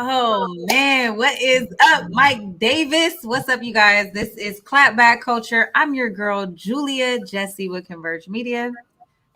Oh man, what is up, Mike Davis? What's up, you guys? This is Clapback Culture. I'm your girl, Julia Jessie with Converge Media,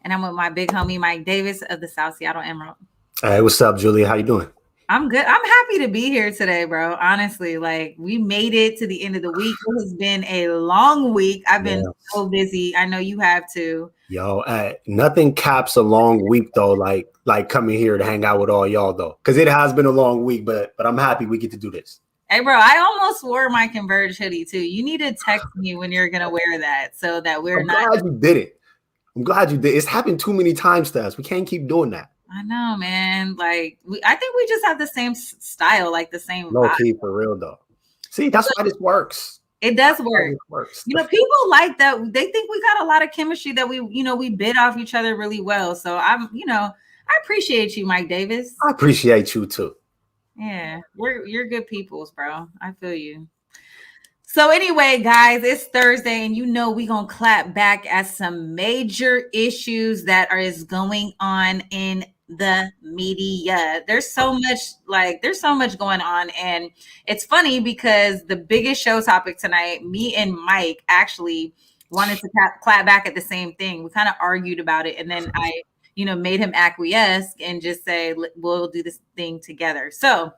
and I'm with my big homie, Mike Davis of the South Seattle Emerald. Hey, what's up, Julia? How you doing? I'm good. I'm happy to be here today, bro. Honestly, like we made it to the end of the week. It has been a long week. I've been so busy. I know you have too. Yo, nothing caps a long week though, like coming here to hang out with all y'all though, because it has been a long week. But I'm happy we get to do this. Hey, bro, I almost wore my Converge hoodie too. You need to text me when you're gonna wear that so that we're not. I'm glad you did it. I'm glad you did. It's happened too many times to us. We can't keep doing that. I know, man. Like, I think we just have the same style, like the same. No key for real though. See, that's why this works. It does work. It works. You know, people like that. They think we got a lot of chemistry that we bid off each other really well. So I appreciate you, Mike Davis. I appreciate you too. Yeah, you're good peoples, bro. I feel you. So anyway, guys, it's Thursday, and we gonna clap back at some major issues that is going on in the media. There's so much going on, and it's funny because the biggest show topic tonight, me and Mike actually wanted to clap back at the same thing. We kind of argued about it, and then I made him acquiesce and just say we'll do this thing together. So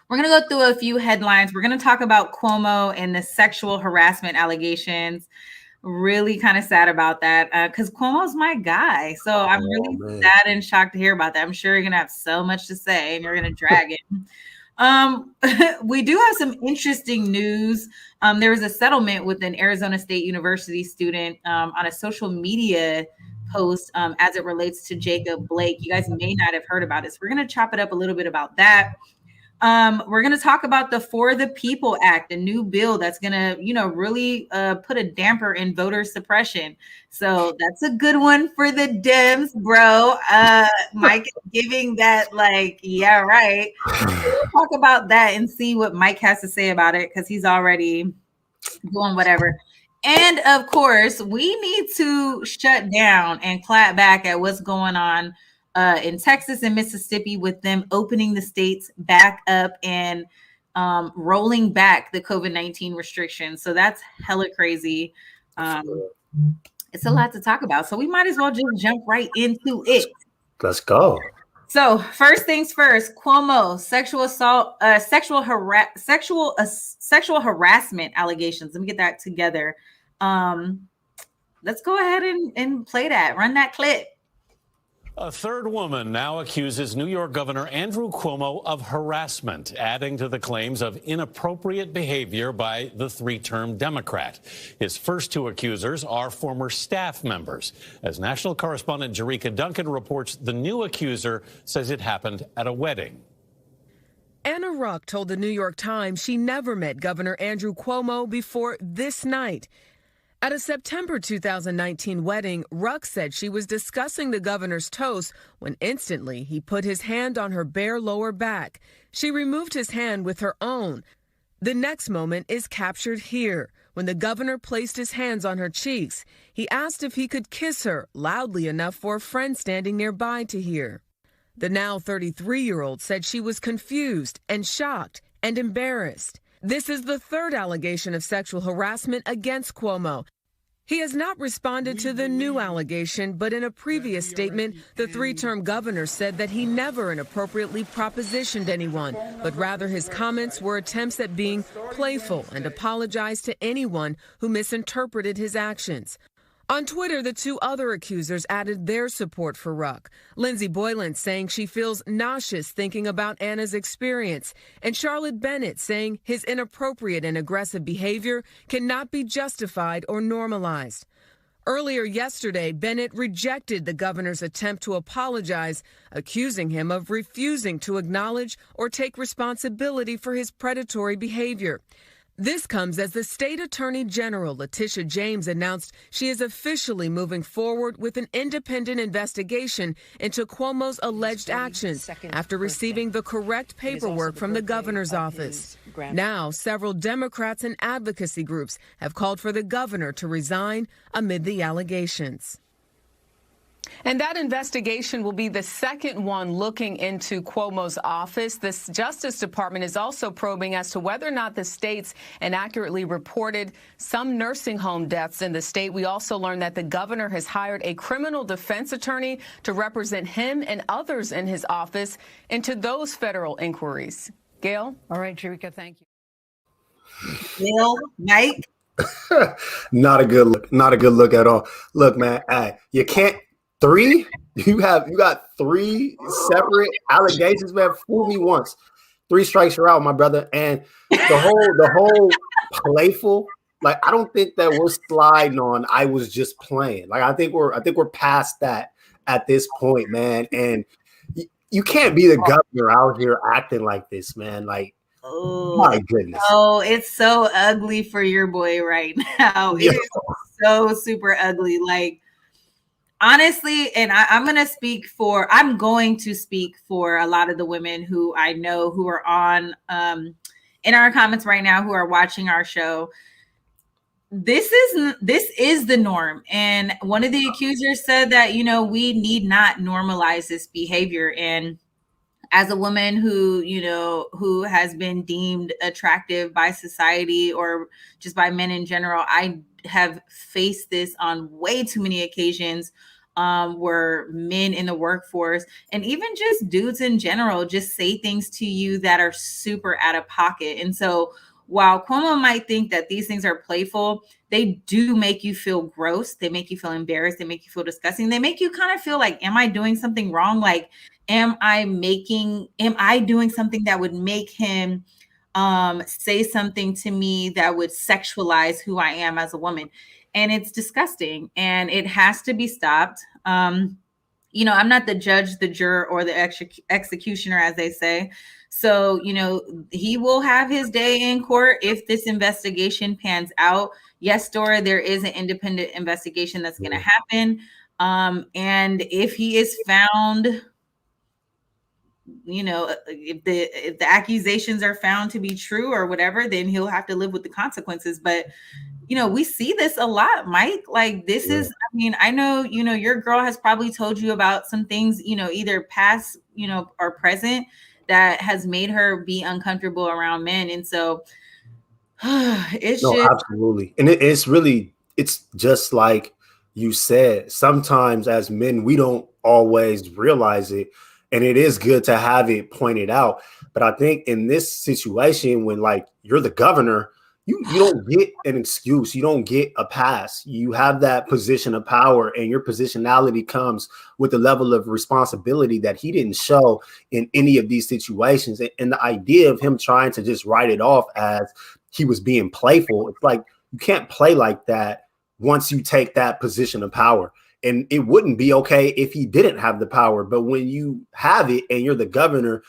we're going to go through a few headlines. We're going to talk about Cuomo and the sexual harassment allegations. Really kind of sad about that because Cuomo's my guy. So I'm really sad and shocked to hear about that. I'm sure you're going to have so much to say and you're going to drag it. We do have some interesting news. There was a settlement with an Arizona State University student on a social media post as it relates to Jacob Blake. You guys may not have heard about it. So we're going to chop it up a little bit about that. We're going to talk about the For the People Act, a new bill that's going to, really put a damper in voter suppression. So that's a good one for the Dems, bro. Mike is giving that yeah, right. We'll talk about that and see what Mike has to say about it because he's already doing whatever. And of course, we need to shut down and clap back at what's going on in Texas and Mississippi with them opening the states back up and rolling back the COVID-19 restrictions. So that's hella crazy. It's a lot to talk about. So we might as well just jump right into it. Let's go. So first things first, Cuomo, sexual assault, sexual harassment allegations. Let me get that together. Let's go ahead and play that. Run that clip. A third woman now accuses New York Governor Andrew Cuomo of harassment, adding to the claims of inappropriate behavior by the three-term Democrat. His first two accusers are former staff members. As national correspondent Jerika Duncan reports, the new accuser says it happened at a wedding. Anna Ruck told the New York Times she never met Governor Andrew Cuomo before this night. At a September 2019 wedding, Ruck said she was discussing the governor's toast when instantly he put his hand on her bare lower back. She removed his hand with her own. The next moment is captured here. When the governor placed his hands on her cheeks, he asked if he could kiss her loudly enough for a friend standing nearby to hear. The now 33-year-old said she was confused and shocked and embarrassed. This is the third allegation of sexual harassment against Cuomo. He has not responded to the new allegation, but in a previous statement, the three-term governor said that he never inappropriately propositioned anyone, but rather his comments were attempts at being playful and apologized to anyone who misinterpreted his actions. On Twitter, the two other accusers added their support for Ruck. Lindsey Boylan saying she feels nauseous thinking about Anna's experience, and Charlotte Bennett saying his inappropriate and aggressive behavior cannot be justified or normalized. Earlier yesterday, Bennett rejected the governor's attempt to apologize, accusing him of refusing to acknowledge or take responsibility for his predatory behavior. This comes as the state attorney general, Letitia James, announced she is officially moving forward with an independent investigation into Cuomo's alleged actions after receiving the correct paperwork from the governor's office. Now, several Democrats and advocacy groups have called for the governor to resign amid the allegations. And that investigation will be the second one looking into Cuomo's office. The Justice Department is also probing as to whether or not the state's inaccurately reported some nursing home deaths in the state. We also learned that the governor has hired a criminal defense attorney to represent him and others in his office into those federal inquiries. Gail? All right, Jerika, thank you. Gail, Mike? Not a good look. Not a good look at all. Look, man, you can't. You got three separate allegations, man. Fool me once. 3 strikes you're out, my brother. And the whole playful, like, I don't think that we're sliding on I was just playing. Like, I think we're past that at this point, man. And you can't be the governor out here acting like this, man. Like, oh my goodness. Oh, it's so ugly for your boy right now. It is so super ugly. Like, honestly, and I'm going to speak for a lot of the women who I know who are on in our comments right now, who are watching our show. This is the norm. And one of the accusers said that, we need not normalize this behavior. And as a woman who has been deemed attractive by society or just by men in general, I have faced this on way too many occasions where men in the workforce and even just dudes in general just say things to you that are super out of pocket. And so while Cuomo might think that these things are playful, they do make you feel gross. They make you feel embarrassed. They make you feel disgusting. They make you kind of feel like, am I doing something wrong? Like, am I doing something that would make him say something to me that would sexualize who I am as a woman? And it's disgusting and it has to be stopped. I'm not the judge, the juror, or the executioner, as they say. So, he will have his day in court if this investigation pans out. Yes, Dora, there is an independent investigation that's going to happen. And if he is found, if the accusations are found to be true or whatever, then he'll have to live with the consequences. But we see this a lot, Mike. Like, this is, I know, your girl has probably told you about some things, either past, or present, that has made her be uncomfortable around men. And so absolutely. And it's just like you said, sometimes as men, we don't always realize it. And it is good to have it pointed out. But I think in this situation, when like you're the governor, you don't get an excuse. You don't get a pass. You have that position of power, and your positionality comes with a level of responsibility that he didn't show in any of these situations. And the idea of him trying to just write it off as he was being playful, it's like you can't play like that once you take that position of power. And it wouldn't be okay if he didn't have the power. But when you have it and you're the governor,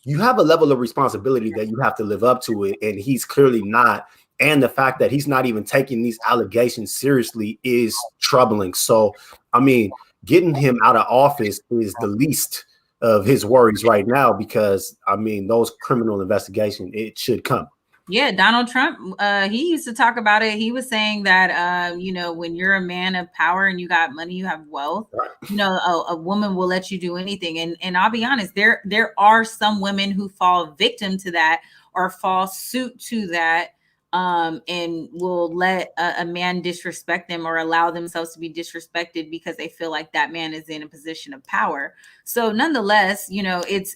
you have a level of responsibility that you have to live up to it. And he's clearly not. And the fact that he's not even taking these allegations seriously is troubling. So, I mean, getting him out of office is the least of his worries right now, because, I mean, those criminal investigations, it should come. Yeah, Donald Trump, he used to talk about it. He was saying that, when you're a man of power and you got money, you have wealth, a woman will let you do anything. And I'll be honest, there are some women who fall victim to that or fall suit to that, and will let a man disrespect them or allow themselves to be disrespected because they feel like that man is in a position of power. So nonetheless, this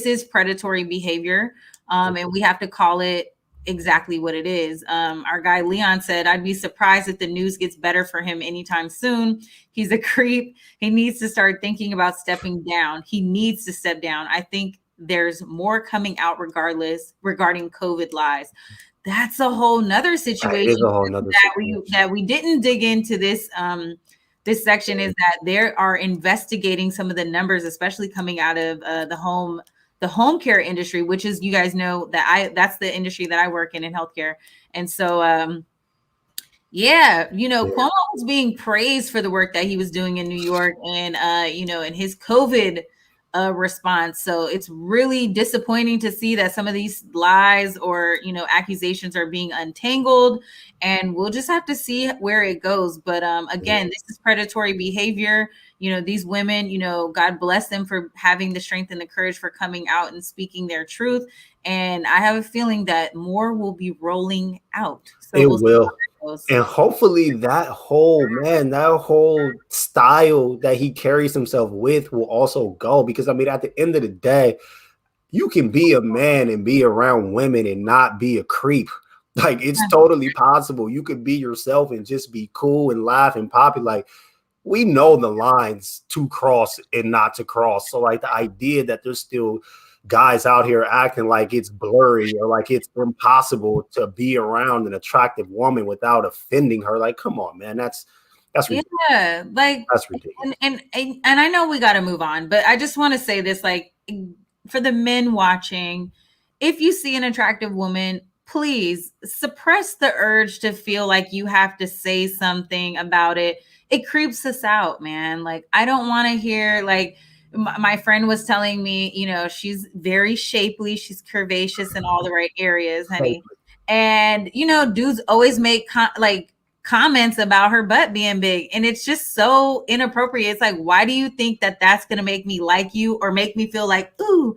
is predatory behavior. And we have to call it exactly what it is. Our guy Leon said, I'd be surprised if the news gets better for him anytime soon. He's a creep. He needs to start thinking about stepping down. He needs to step down. I think there's more coming out regarding COVID lies. That's a whole nother situation that we didn't dig into this section, is that they are investigating some of the numbers, especially coming out of the home care industry, which is, you guys know that that's the industry that I work in healthcare. And so, Cuomo was being praised for the work that he was doing in New York and, in his COVID response. So it's really disappointing to see that some of these lies or, accusations are being untangled, and we'll just have to see where it goes. But again, this is predatory behavior. These women, God bless them for having the strength and the courage for coming out and speaking their truth. And I have a feeling that more will be rolling out. So it will. And hopefully that whole style that he carries himself with will also go, because, I mean, at the end of the day, you can be a man and be around women and not be a creep. Like, it's totally possible. You could be yourself and just be cool and laugh and poppy. Like, we know the lines to cross and not to cross. So, like, the idea that there's still guys out here acting like it's blurry or like it's impossible to be around an attractive woman without offending her, like, come on, man, that's ridiculous. Yeah, like, that's ridiculous. And I know we got to move on, but I just want to say this, like, for the men watching, if you see an attractive woman, please suppress the urge to feel like you have to say something about it. It creeps us out, man. Like, I don't want to hear, like, my friend was telling me, she's very shapely. She's curvaceous in all the right areas, honey. And, dudes always make comments about her butt being big. And it's just so inappropriate. It's like, why do you think that that's going to make me like you or make me feel like, ooh,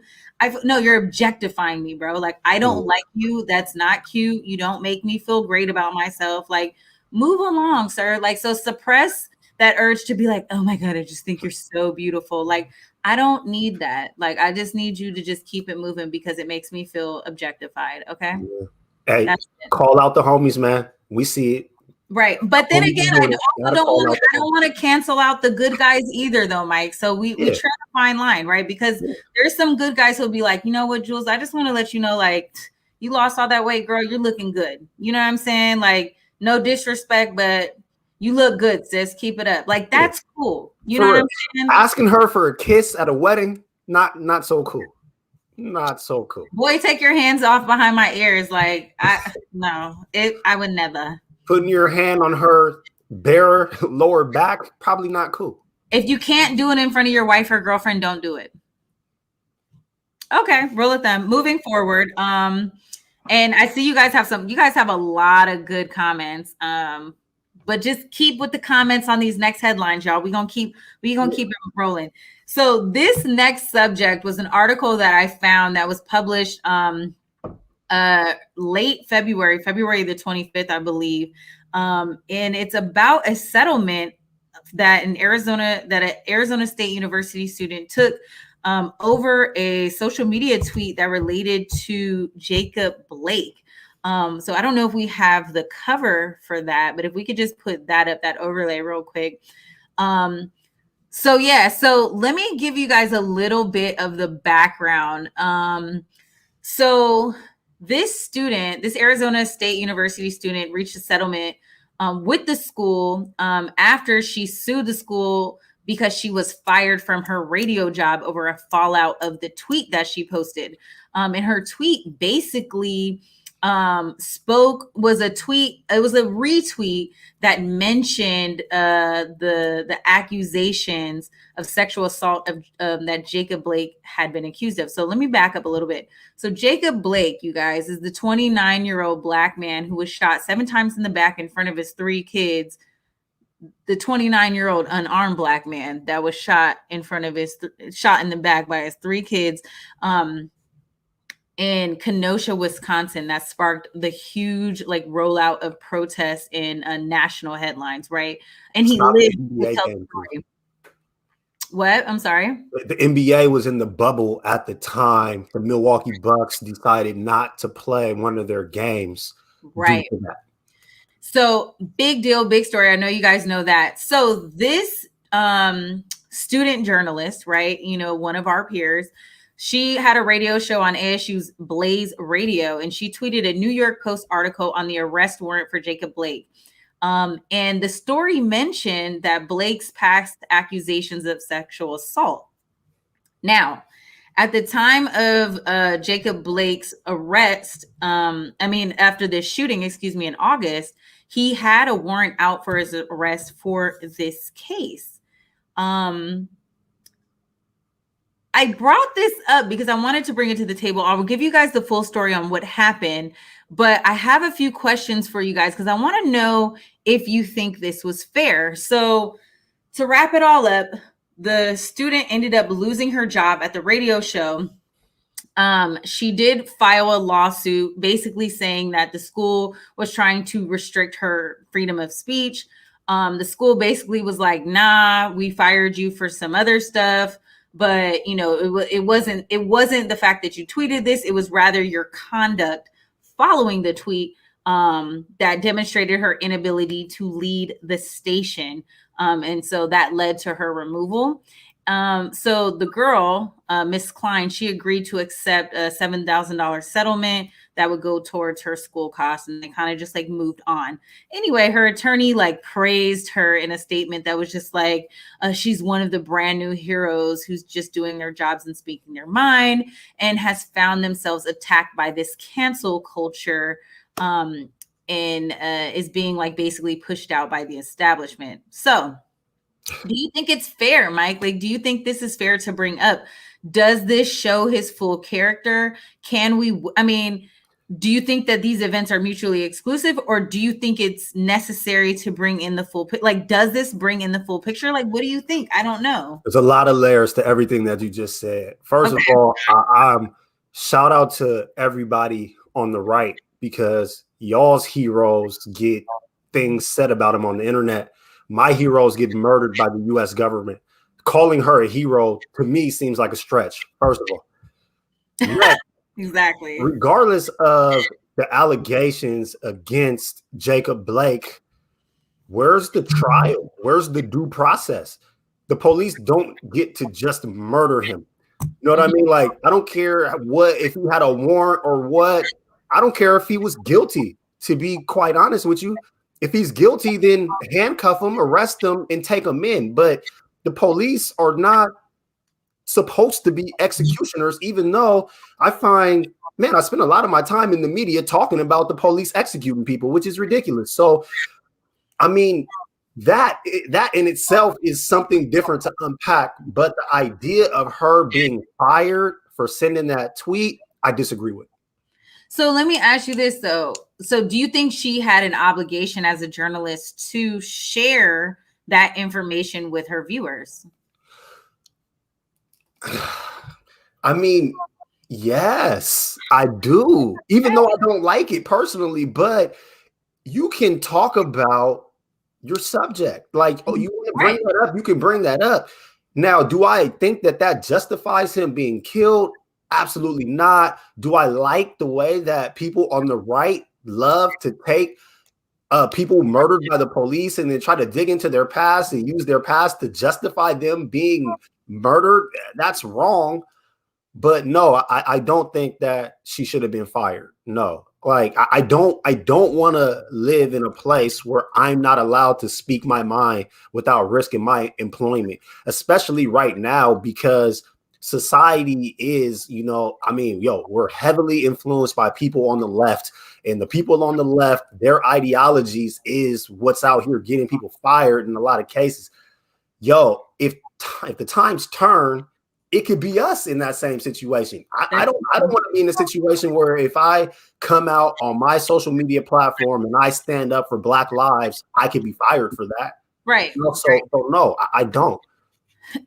no, you're objectifying me, bro. Like, I don't like you. That's not cute. You don't make me feel great about myself. Like, move along, sir. Like, so suppress that urge to be like, oh my God, I just think you're so beautiful. Like, I don't need that. Like, I just need you to just keep it moving because it makes me feel objectified. Okay. Yeah. Hey, call out the homies, man. We see it. Right. But then again, I don't want to cancel out the good guys either, though, Mike. So we try to find line, right? Because there's some good guys who'll be like, you know what, Jules, I just want to let you know, like, you lost all that weight, girl. You're looking good. You know what I'm saying? Like, no disrespect, but you look good, sis. Keep it up. Like, that's cool. You know what I'm saying? Asking her for a kiss at a wedding, not so cool. Not so cool. Boy, take your hands off behind my ears. Like, I would never. Putting your hand on her bare lower back, probably not cool. If you can't do it in front of your wife or girlfriend, don't do it. Okay, roll with them. Moving forward. And I see you guys have a lot of good comments. But just keep with the comments on these next headlines, y'all. We're gonna keep it rolling. So this next subject was an article that I found that was published late February the 25th, I believe. And it's about a settlement that an Arizona State University student took over a social media tweet that related to Jacob Blake. So I don't know if we have the cover for that, but if we could just put that up, that overlay real quick. So let me give you guys a little bit of the background. So this Arizona State University student, reached a settlement with the school after she sued the school because she was fired from her radio job over a fallout of the tweet that she posted. And her tweet basically was a retweet that mentioned the accusations of sexual assault that Jacob Blake had been accused of. So let me back up a little bit. So Jacob Blake, you guys, is the 29-year-old Black man who was shot 7 times in the back in front of his 3 kids. The 29-year-old unarmed Black man that was shot in the back by his 3 kids. In Kenosha, Wisconsin, that sparked the huge rollout of protests in national headlines, right? And he lived to tell the story. What? I'm sorry? The NBA was in the bubble at the time. The Milwaukee Bucks decided not to play one of their games. Right. So big deal, big story. I know you guys know that. So this student journalist, right? One of our peers, she had a radio show on ASU's Blaze Radio, and she tweeted a New York Post article on the arrest warrant for Jacob Blake. And the story mentioned that Blake's past accusations of sexual assault. Now, at the time of Jacob Blake's arrest, after this shooting, in August, he had a warrant out for his arrest for this case. I brought this up because I wanted to bring it to the table. I will give you guys the full story on what happened, but I have a few questions for you guys because I want to know if you think this was fair. So to wrap it all up, the student ended up losing her job at the radio show. She did file a lawsuit basically saying that the school was trying to restrict her freedom of speech. The school basically was like, nah, we fired you for some other stuff. But, it wasn't the fact that you tweeted this. It was rather your conduct following the tweet that demonstrated her inability to lead the station. And so that led to her removal. So the girl, Miss Klein, she agreed to accept a $7,000 settlement that would go towards her school costs, and they kind of just moved on. Anyway, her attorney praised her in a statement that was just she's one of the brand new heroes who's just doing their jobs and speaking their mind, and has found themselves attacked by this cancel culture, and is being basically pushed out by the establishment. So do you think it's fair, Mike? Do you think this is fair to bring up? Does this show his full character? Do you think that these events are mutually exclusive, or do you think it's necessary to bring in the full does this bring in the full picture? What do you think? I don't know. There's a lot of layers to everything that you just said. First of all, shout out to everybody on the right, because y'all's heroes get things said about them on the internet. My heroes get murdered by the U.S. government. Calling her a hero to me seems like a stretch, first of all. Next, exactly. Regardless of the allegations against Jacob Blake, where's the trial? Where's the due process? The police don't get to just murder him. You know what I mean? I don't care if he had a warrant or what. I don't care if he was guilty, to be quite honest with you. If he's guilty, then handcuff him, arrest him, and take him in. But the police are not supposed to be executioners, even though I spend a lot of my time in the media talking about the police executing people, which is ridiculous. So, that in itself is something different to unpack. But the idea of her being fired for sending that tweet, I disagree with. So let me ask you this, though. So do you think she had an obligation as a journalist to share that information with her viewers? Yes, I do. Even though I don't like it personally, but you can talk about your subject. You want to bring that up, you can bring that up. Now, do I think that justifies him being killed? Absolutely not. Do I like the way that people on the right love to take people murdered by the police and then try to dig into their past and use their past to justify them being murdered. That's wrong. But no, I don't think that she should have been fired. No, like I don't want to live in a place where I'm not allowed to speak my mind without risking my employment, especially right now, because society is, we're heavily influenced by people on the left, and the people on the left, their ideologies is what's out here getting people fired in a lot of cases. If the times turn, it could be us in that same situation. I don't want to be in a situation where if I come out on my social media platform and I stand up for Black lives, I could be fired for that. Right. So no, I don't.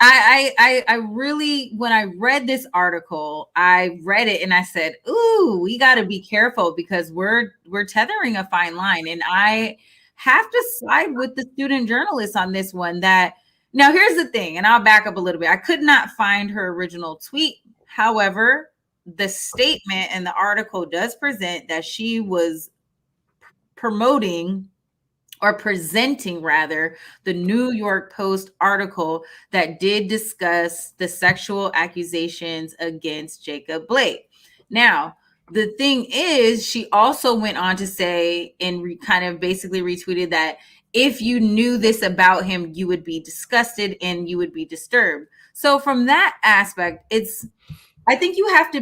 I really, when I read this article, I read it and I said, ooh, we got to be careful because we're tethering a fine line. And I have to side with the student journalist on this one. That now here's the thing, and I'll back up a little bit. I could not find her original tweet. However, the statement and the article does present that she was promoting or presenting rather the New York Post article that did discuss the sexual accusations against Jacob Blake. Now, the thing is, she also went on to say and kind of basically retweeted that if you knew this about him, you would be disgusted and you would be disturbed. So from that aspect, I think you have to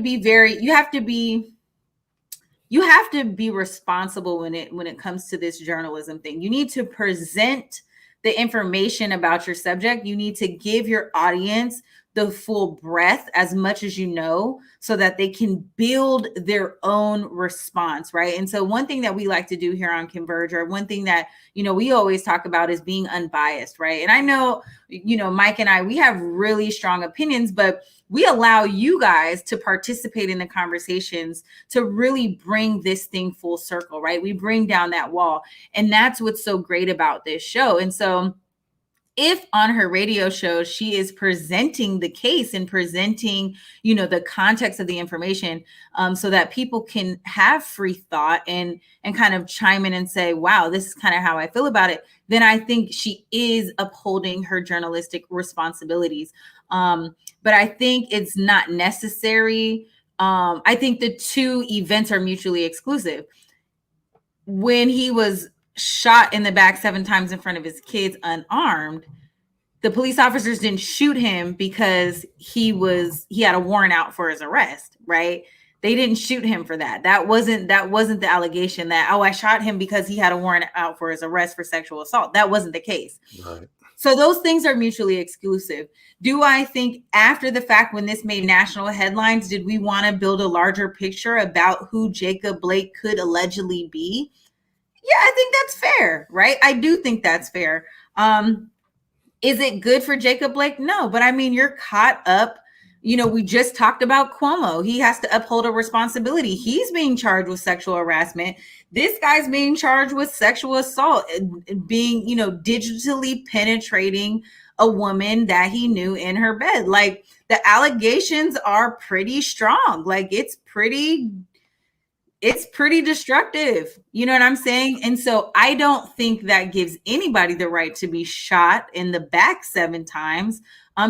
be responsible when it comes to this journalism thing. You need to present the information about your subject. You need to give your audience the full breadth as much as you know, so that they can build their own response, right? And so one thing that we like to do here on Converge, or one thing that, we always talk about, is being unbiased, right? And I know, Mike and I, we have really strong opinions, but we allow you guys to participate in the conversations to really bring this thing full circle, right? We bring down that wall. And that's what's so great about this show. And so if on her radio show, she is presenting the case and presenting, the context of the information, so that people can have free thought and kind of chime in and say, wow, this is kind of how I feel about it, then I think she is upholding her journalistic responsibilities. But I think it's not necessary. I think the two events are mutually exclusive. When he was shot in the back 7 times in front of his kids unarmed, the police officers didn't shoot him because he had a warrant out for his arrest, right? They didn't shoot him for that. That wasn't the allegation that, I shot him because he had a warrant out for his arrest for sexual assault. That wasn't the case. Right. So those things are mutually exclusive. Do I think after the fact, when this made national headlines, did we want to build a larger picture about who Jacob Blake could allegedly be? Yeah, I think that's fair, right? I do think that's fair. Is it good for Jacob Blake? No, but I mean, you're caught up. We just talked about Cuomo. He has to uphold a responsibility. He's being charged with sexual harassment. This guy's being charged with sexual assault, being, digitally penetrating a woman that he knew in her bed. Like, the allegations are pretty strong. Like, it's pretty destructive. You know what I'm saying? And so I don't think that gives anybody the right to be shot in the back 7 times,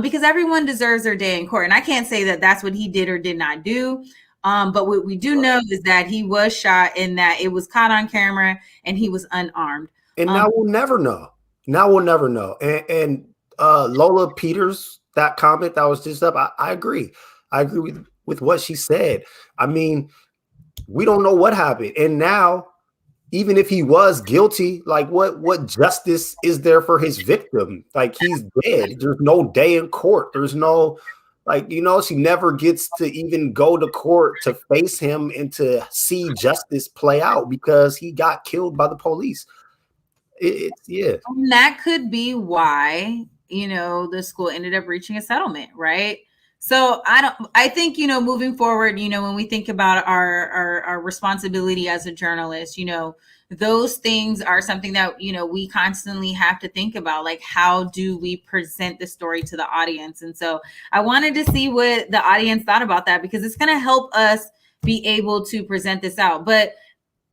because everyone deserves their day in court. And I can't say that that's what he did or did not do. But what we do know is that he was shot, and that it was caught on camera, and he was unarmed. And now we'll never know. And Lola Peters, that comment that was just up, I agree. I agree with what she said. I mean, we don't know what happened. And now, even if he was guilty, like what justice is there for his victim? Like, he's dead. There's no day in court. There's no, she never gets to even go to court to face him and to see justice play out because he got killed by the police. Yeah. And that could be why, the school ended up reaching a settlement, right? So I think, moving forward, when we think about our responsibility as a journalist, those things are something that, we constantly have to think about, like, how do we present the story to the audience? And so I wanted to see what the audience thought about that, because it's going to help us be able to present this out. But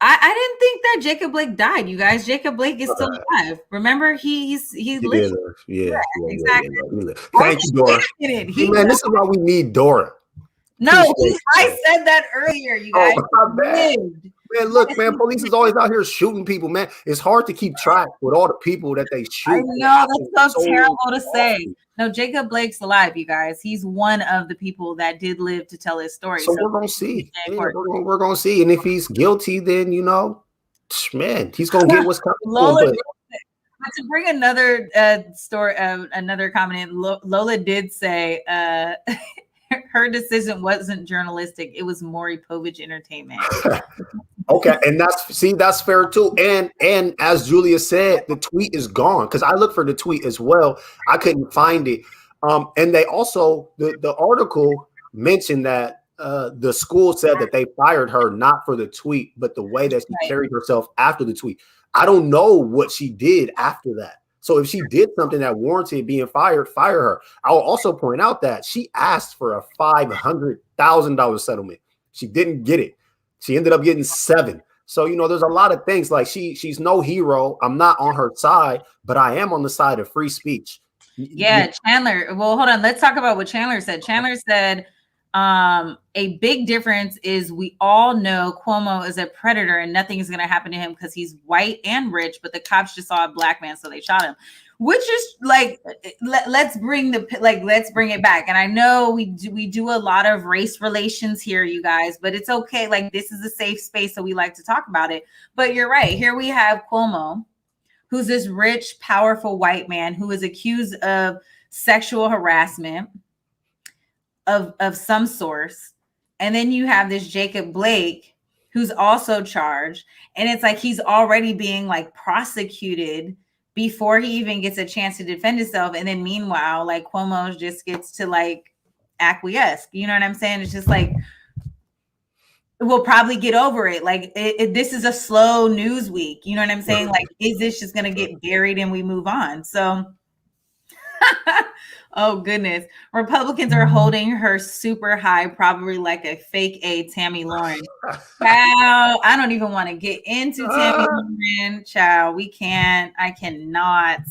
I didn't think that Jacob Blake died, you guys. Jacob Blake is still alive. Remember, he's living. Yeah, exactly. Thank you, Dora. Man, this is why we need Dora. No, I said that earlier, you guys. Oh, my bad. Man, look, man, police is always out here shooting people, man. It's hard to keep track with all the people that they shoot. I know, that's so terrible to say. No, Jacob Blake's alive, you guys. He's one of the people that did live to tell his story. So we're going to see. Yeah, we're going to see. And if he's guilty, then, you know, man, he's going to get what's coming. Lola, to bring another story, another comment in, Lola did say her decision wasn't journalistic. It was Maury Povich entertainment. Okay, and that's fair too. And as Julia said, the tweet is gone because I looked for the tweet as well. I couldn't find it. And they also the article mentioned that the school said that they fired her not for the tweet, but the way that she carried herself after the tweet. I don't know what she did after that. So if she did something that warranted being fired, fire her. I will also point out that she asked for a $500,000 settlement. She didn't get it. She ended up getting 7. So, you know, there's a lot of things like she's no hero. I'm not on her side, but I am on the side of free speech. Yeah, Chandler. Well, hold on. Let's talk about what Chandler said. Chandler said a big difference is we all know Cuomo is a predator and nothing is going to happen to him because he's white and rich, but the cops just saw a black man, so they shot him. Which is like, let's bring it back. And I know we do a lot of race relations here, you guys, but it's okay. Like, this is a safe space, so we like to talk about it. But you're right. Here we have Cuomo, who's this rich, powerful white man who is accused of sexual harassment of some source. And then you have this Jacob Blake, who's also charged. And it's like he's already being like prosecuted before he even gets a chance to defend himself. And then meanwhile, like Cuomo just gets to like acquiesce. You know what I'm saying? It's just like, we'll probably get over it. Like this is a slow news week. You know what I'm saying? Like, is this just going to get buried and we move on? So, oh goodness. Republicans are holding her super high, probably like a fake A Tammy Lauren. Child, I don't even want to get into Tammy Lauren. Child, we can't. I cannot.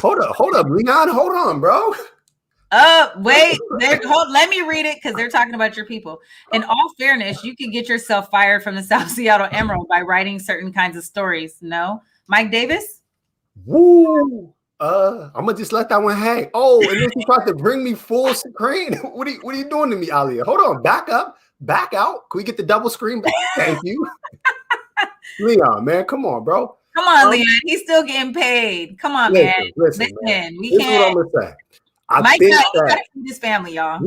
Hold up, Leon. Hold on, bro. Wait. Let me read it because they're talking about your people. In all fairness, you could get yourself fired from the South Seattle Emerald by writing certain kinds of stories. No, Mike Davis. Woo. I'm gonna just let that one hang. Oh, and then she tried to bring me full screen. What are you doing to me, Alia? Hold on, back up, back out. Can we get the double screen back? Thank you. Leon, man, come on, bro. Come on, Leon. He's still getting paid. Come on, man. Listen, we can't. What I'm gonna say. I think that this family, y'all.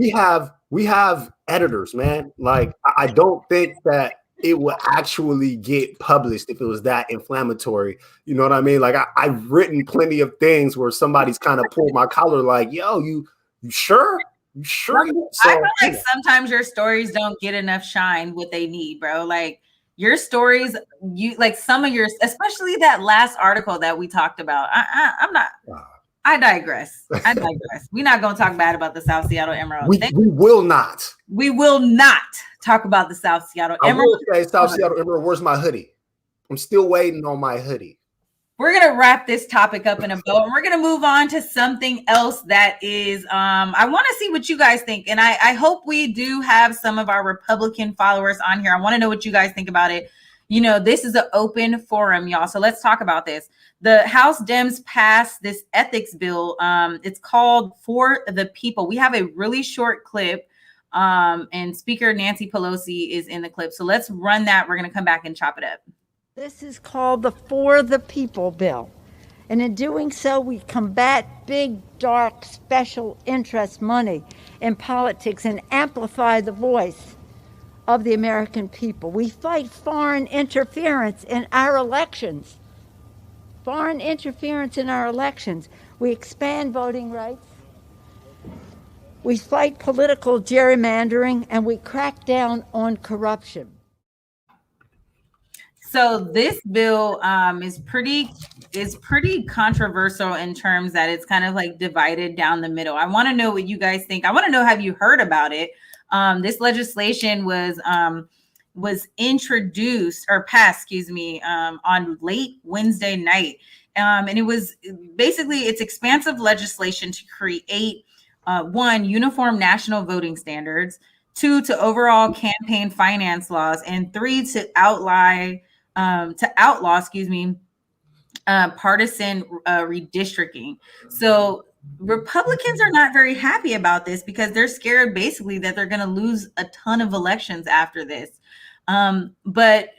We have editors, man. Like I don't think that it would actually get published if it was that inflammatory. You know what I mean? Like I've written plenty of things where somebody's kind of pulled my collar, like, yo, you sure? You sure? So, I feel like sometimes your stories don't get enough shine what they need, bro. Like your stories, you like some of your, especially that last article that we talked about. I'm not. I digress. We're not going to talk bad about the South Seattle Emerald. We will not. We will not talk about the South Seattle Emerald. I will say South Seattle Emerald. Where's my hoodie? I'm still waiting on my hoodie. We're going to wrap this topic up in a bow, and we're going to move on to something else that is, I want to see what you guys think. And I hope we do have some of our Republican followers on here. I want to know what you guys think about it. You know, this is an open forum, y'all. So let's talk about this. The House Dems passed this ethics bill. It's called For the People. We have a really short clip, and Speaker Nancy Pelosi is in the clip. So let's run that. We're going to come back and chop it up. This is called the For the People bill. And in doing so, we combat big, dark, special interest money in politics and amplify the voice of the American people. We fight foreign interference in our elections. Foreign interference in our elections. We expand voting rights. We fight political gerrymandering, and we crack down on corruption. So this bill is pretty controversial in terms that it's kind of like divided down the middle. I want to know what you guys think. I want to know, have you heard about it? This legislation was was introduced or passed, excuse me, on late Wednesday night. And it was basically it's expansive legislation to create one, uniform national voting standards, two, to overall campaign finance laws, and three, to outlaw, excuse me, partisan redistricting. So Republicans are not very happy about this because they're scared basically that they're going to lose a ton of elections after this. But,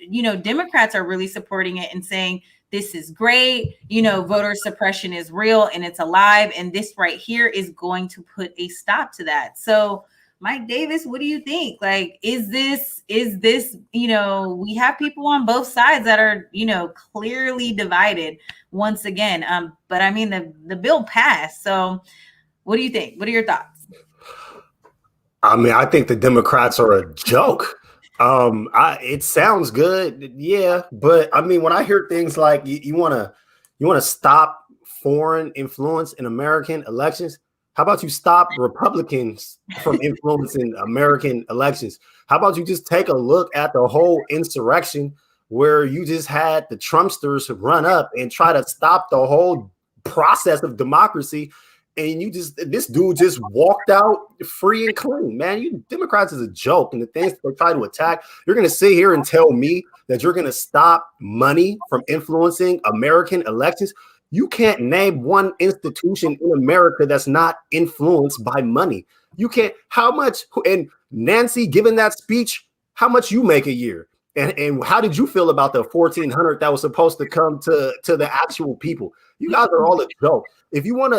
Democrats are really supporting it and saying, this is great. Voter suppression is real and it's alive. And this right here is going to put a stop to that. So Mike Davis, what do you think? Like, is this, we have people on both sides that are, clearly divided once again. But I mean, the bill passed. So what do you think? What are your thoughts? I mean, I think the Democrats are a joke. It sounds good. Yeah. But I mean, when I hear things like you want to stop foreign influence in American elections, how about you stop Republicans from influencing American elections? How about you just take a look at the whole insurrection where you just had the Trumpsters run up and try to stop the whole process of democracy? And this dude just walked out free and clean, man. You Democrats is a joke. And the things that they try to attack, you're going to sit here and tell me that you're going to stop money from influencing American elections. You can't name one institution in America that's not influenced by money. You can't. How much? And Nancy giving that speech, how much you make a year? And how did you feel about the $1,400 that was supposed to come to the actual people? You guys are all a joke. If you want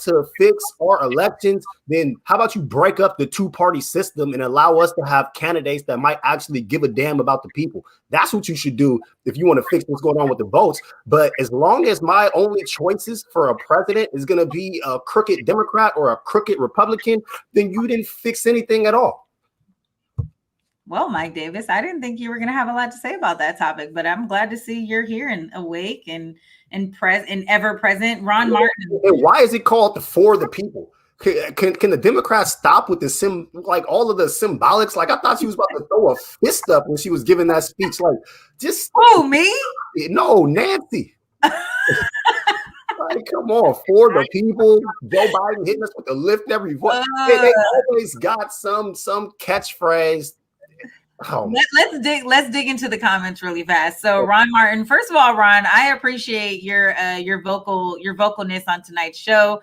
to fix our elections, then how about you break up the two-party system and allow us to have candidates that might actually give a damn about the people? That's what you should do if you want to fix what's going on with the votes. But as long as my only choices for a president is going to be a crooked Democrat or a crooked Republican, then you didn't fix anything at all. Well, Mike Davis, I didn't think you were going to have a lot to say about that topic, but I'm glad to see you're here and awake and ever present. Ron Martin. And why is it called For the People? Can the Democrats stop with all of the symbolics? Like, I thought she was about to throw a fist up when she was giving that speech. Like, just me? No, Nancy. Like, come on, For the People. Joe Biden hitting us with the lift every voice. They always got some catchphrase. Oh. Let's dig into the comments really fast. So Ron Martin, first of all, Ron, I appreciate your vocalness on tonight's show.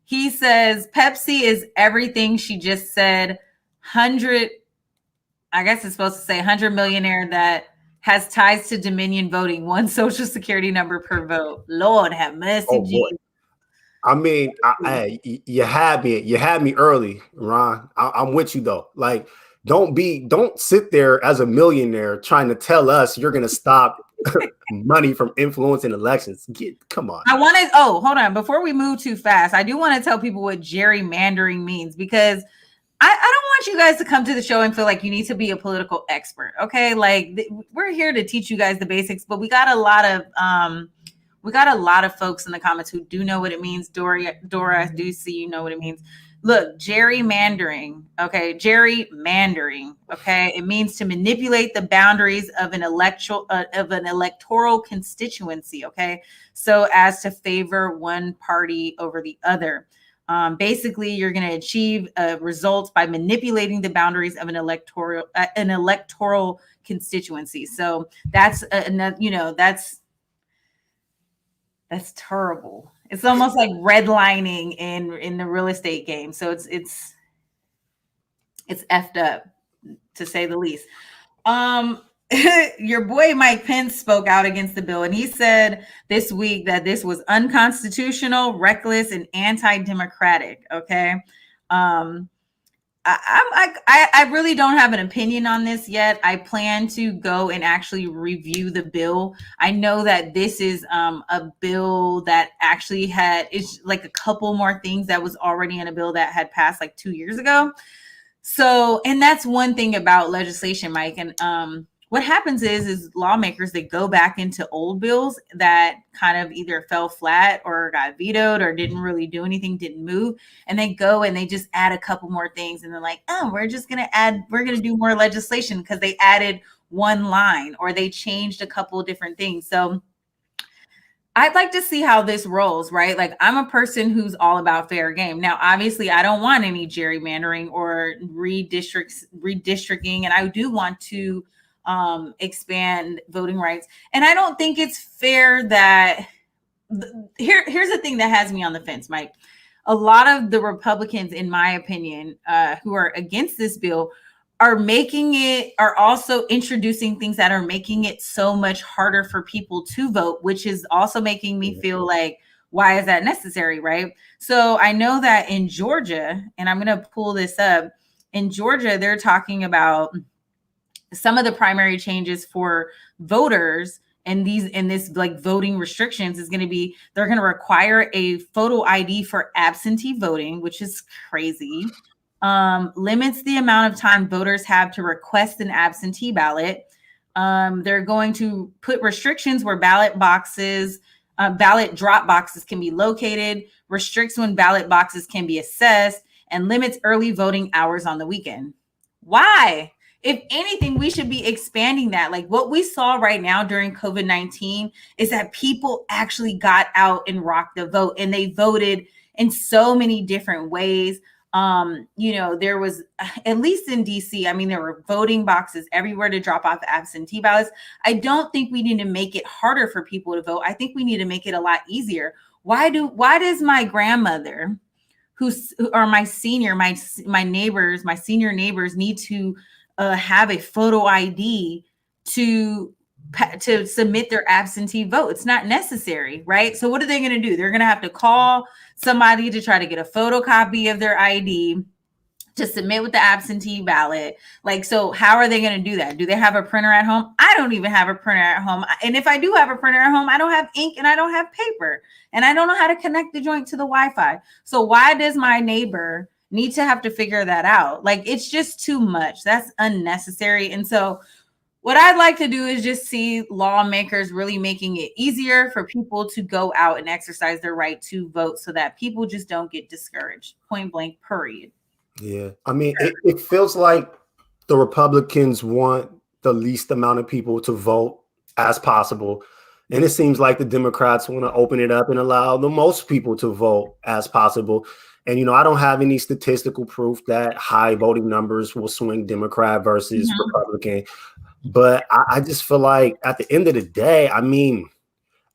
He says Pepsi is everything she just said. 100, I guess it's supposed to say 100 millionaire that has ties to Dominion voting, one social security number per vote. Lord have mercy. Oh, I mean, you had me early, Ron. I'm with you though. Like, don't sit there as a millionaire trying to tell us you're going to stop money from influencing elections. Come on. Hold on. Before we move too fast, I do want to tell people what gerrymandering means, because I don't want you guys to come to the show and feel like you need to be a political expert. Okay. Like, we're here to teach you guys the basics, but we got a lot of folks in the comments who do know what it means. Dora, I do see you know what it means. Look, gerrymandering, okay? Gerrymandering, okay? It means to manipulate the boundaries of an electoral constituency, okay? So as to favor one party over the other. Basically, you're going to achieve results by manipulating the boundaries of an electoral constituency. So that's that's terrible. It's almost like redlining in the real estate game. So it's effed up, to say the least. Your boy Mike Pence spoke out against the bill, and he said this week that this was unconstitutional, reckless, and anti-democratic. Okay. I really don't have an opinion on this yet. I plan to go and actually review the bill. I know that this is a bill that actually it's like a couple more things that was already in a bill that had passed like 2 years ago. So, and that's one thing about legislation, Mike. And what happens is lawmakers, they go back into old bills that kind of either fell flat or got vetoed or didn't really do anything, didn't move. And they go and they just add a couple more things. And they're like, oh, we're going to do more legislation because they added one line or they changed a couple of different things. So I'd like to see how this rolls, right? Like, I'm a person who's all about fair game. Now, obviously, I don't want any gerrymandering or redistricting, and I do want to expand voting rights. And I don't think it's fair that here's the thing that has me on the fence, Mike. A lot of the Republicans, in my opinion, who are against this bill are also introducing things that are making it so much harder for people to vote, which is also making me feel like, why is that necessary, right? So I know that in Georgia, and I'm going to pull this up, in Georgia, they're talking about some of the primary changes for voters and this like voting restrictions is going to be, they're going to require a photo ID for absentee voting, which is crazy. Limits the amount of time voters have to request an absentee ballot. They're going to put restrictions where ballot drop boxes can be located, restricts when ballot boxes can be assessed, and limits early voting hours on the weekend. Why? If anything, we should be expanding that. Like what we saw right now during COVID-19 is that people actually got out and rocked the vote, and they voted in so many different ways. There was, at least in DC, I mean, there were voting boxes everywhere to drop off absentee ballots. I don't think we need to make it harder for people to vote. I think we need to make it a lot easier. Why does my grandmother, my senior neighbors need to have a photo ID to submit their absentee vote? It's not necessary, right? So what are they going to do? They're going to have to call somebody to try to get a photocopy of their ID to submit with the absentee ballot. Like, so how are they going to do that? Do they have a printer at home? I don't even have a printer at home. And if I do have a printer at home, I don't have ink and I don't have paper, and I don't know how to connect the joint to the Wi-Fi. So why does my neighbor need to have to figure that out? Like, it's just too much. That's unnecessary. And so what I'd like to do is just see lawmakers really making it easier for people to go out and exercise their right to vote so that people just don't get discouraged, point blank, period. Yeah. I mean, it feels like the Republicans want the least amount of people to vote as possible. And it seems like the Democrats want to open it up and allow the most people to vote as possible. And, I don't have any statistical proof that high voting numbers will swing Democrat versus Republican. But I just feel like at the end of the day, I mean,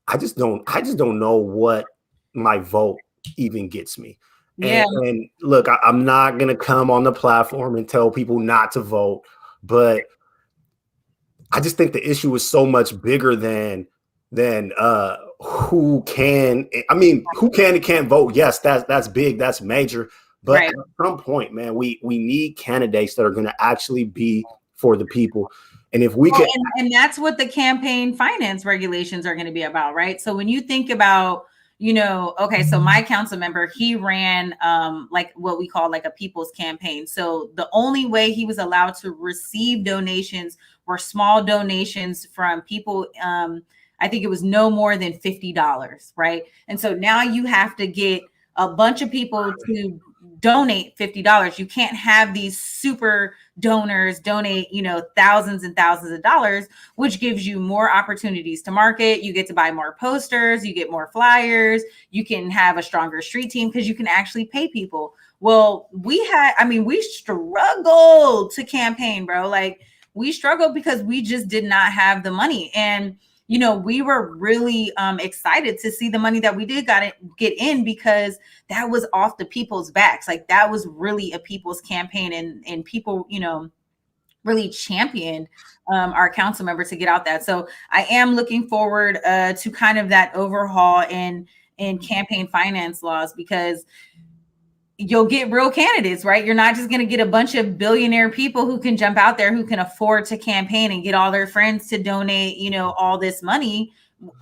I just don't know what my vote even gets me. Yeah. And look, I'm not going to come on the platform and tell people not to vote, but I just think the issue is so much bigger than who can and can't vote. Yes, that's big, that's major. But at some point, man, we need candidates that are going to actually be for the people. And if we can, and that's what the campaign finance regulations are going to be about, right? So when you think about, okay, so my council member, he ran like what we call like a people's campaign. So the only way he was allowed to receive donations were small donations from people. I think it was no more than $50, right? And so now you have to get a bunch of people to donate $50. You can't have these super donors donate, thousands and thousands of dollars, which gives you more opportunities to market. You get to buy more posters, you get more flyers, you can have a stronger street team because you can actually pay people. Well, we struggled to campaign, bro. Like, we struggled because we just did not have the money. And we were really excited to see the money that we did get in, because that was off the people's backs. Like, that was really a people's campaign, and people, really championed our council members to get out that. So I am looking forward to kind of that overhaul in campaign finance laws, because you'll get real candidates, right? You're not just going to get a bunch of billionaire people who can jump out there, who can afford to campaign and get all their friends to donate, all this money.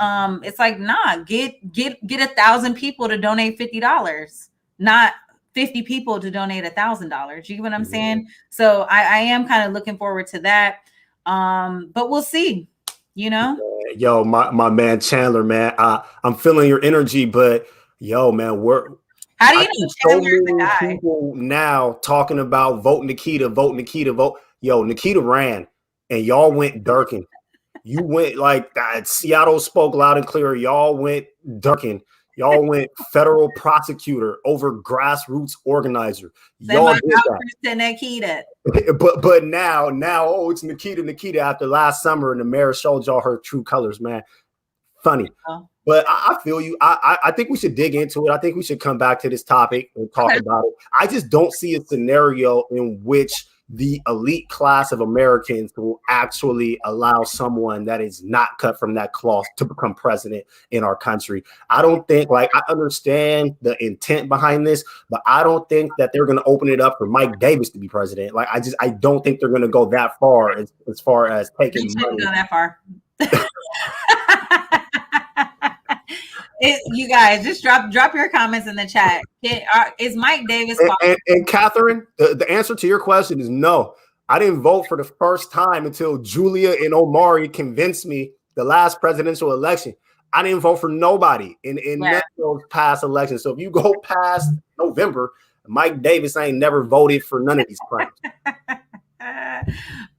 It's like, nah, get 1,000 people to donate $50, not 50 people to donate $1,000. You get what I'm saying? So I am kind of looking forward to that. But we'll see, you know. Yo, my man Chandler, man, I'm feeling your energy, but yo, man, how do you I know see Chandler so is the many guy? people now talking about vote Nikita, vote. Yo, Nikita ran, and y'all went Durkin. You went like that. Seattle spoke loud and clear. Y'all went Durkin. Y'all went federal prosecutor over grassroots organizer. Y'all did that. Nikita. But now, oh, it's Nikita after last summer, and the mayor showed y'all her true colors, man. Funny. Oh. But I feel you. I think we should dig into it. I think we should come back to this topic and talk about it. I just don't see a scenario in which the elite class of Americans will actually allow someone that is not cut from that cloth to become president in our country. I don't think, like, I understand the intent behind this, but I don't think that they're going to open it up for Mike Davis to be president. Like, I don't think they're going to go that far as far as taking money. Go that far. You guys just drop your comments in the chat. Is Mike Davis and Catherine, the answer to your question is no. I didn't vote for the first time until Julia and Omari convinced me the last presidential election. I didn't vote for nobody in none of those past elections. So if you go past November, Mike Davis ain't never voted for none of these crimes.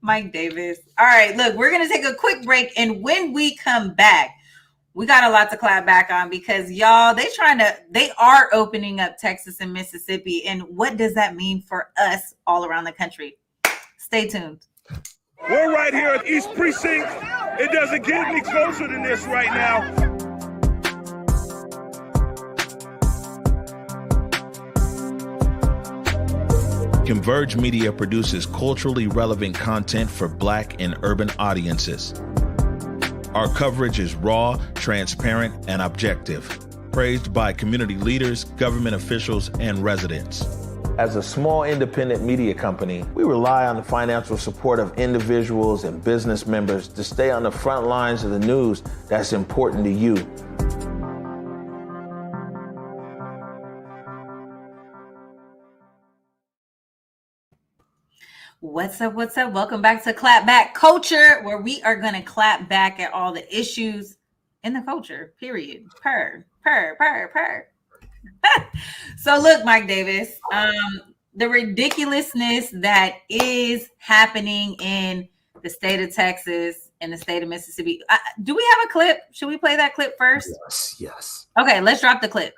Mike Davis. All right, look, we're gonna take a quick break, and when we come back, we got a lot to clap back on because y'all, they are opening up Texas and Mississippi. And what does that mean for us all around the country? Stay tuned. We're right here at East Precinct. It doesn't get any closer than this right now. Converge Media produces culturally relevant content for Black and urban audiences. Our coverage is raw, transparent, and objective, praised by community leaders, government officials, and residents. As a small independent media company, we rely on the financial support of individuals and business members to stay on the front lines of the news that's important to you. What's up? Welcome back to Clap Back Culture, where we are going to clap back at all the issues in the culture, period. Per. So look, Mike Davis, the ridiculousness that is happening in the state of Texas and the state of Mississippi. Do we have a clip? Should we play that clip first? Yes. Okay, let's drop the clip.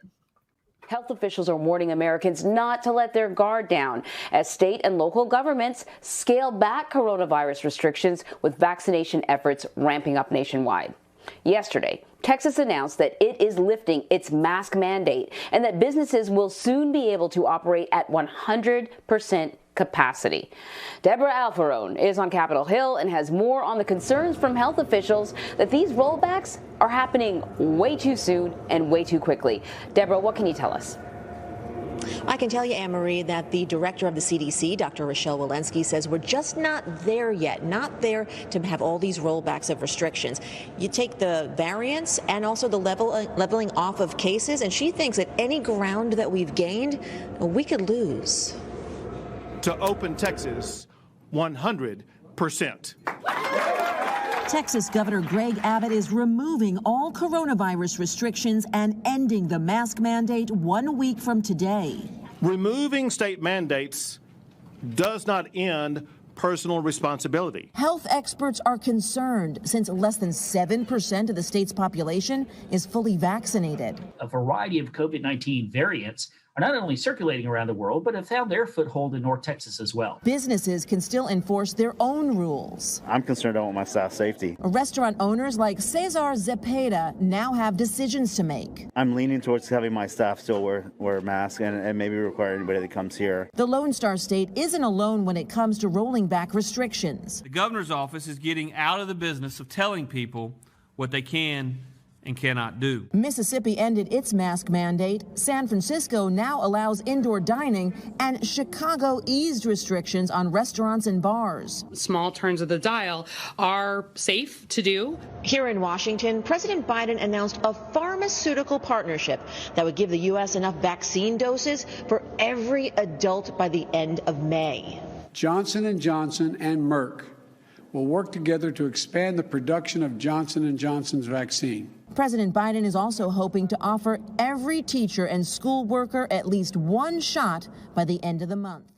Health officials are warning Americans not to let their guard down as state and local governments scale back coronavirus restrictions with vaccination efforts ramping up nationwide. Yesterday, Texas announced that it is lifting its mask mandate and that businesses will soon be able to operate at 100% capacity. Deborah Alfarone is on Capitol Hill and has more on the concerns from health officials that these rollbacks are happening way too soon and way too quickly. Deborah, what can you tell us? I can tell you, Anne-Marie, that the director of the CDC, Dr. Rochelle Walensky, says we're just not there yet, not there to have all these rollbacks of restrictions. You take the variants and also the leveling off of cases, and she thinks that any ground that we've gained, we could lose. To open Texas 100%. Texas Governor Greg Abbott is removing all coronavirus restrictions and ending the mask mandate 1 week from today. Removing state mandates does not end personal responsibility. Health experts are concerned since less than 7% of the state's population is fully vaccinated. A variety of COVID-19 variants are not only circulating around the world, but have found their foothold in North Texas as well. Businesses can still enforce their own rules. I'm concerned about my staff's safety. Restaurant owners like Cesar Zepeda now have decisions to make. I'm leaning towards having my staff still wear masks and maybe require anybody that comes here. The Lone Star State isn't alone when it comes to rolling back restrictions. The governor's office is getting out of the business of telling people what they can and cannot do. Mississippi ended its mask mandate. San Francisco now allows indoor dining, and Chicago eased restrictions on restaurants and bars. Small turns of the dial are safe to do. Here in Washington, President Biden announced a pharmaceutical partnership that would give the U.S. enough vaccine doses for every adult by the end of May. Johnson & Johnson and Merck will work together to expand the production of Johnson & Johnson's vaccine. President Biden is also hoping to offer every teacher and school worker at least one shot by the end of the month.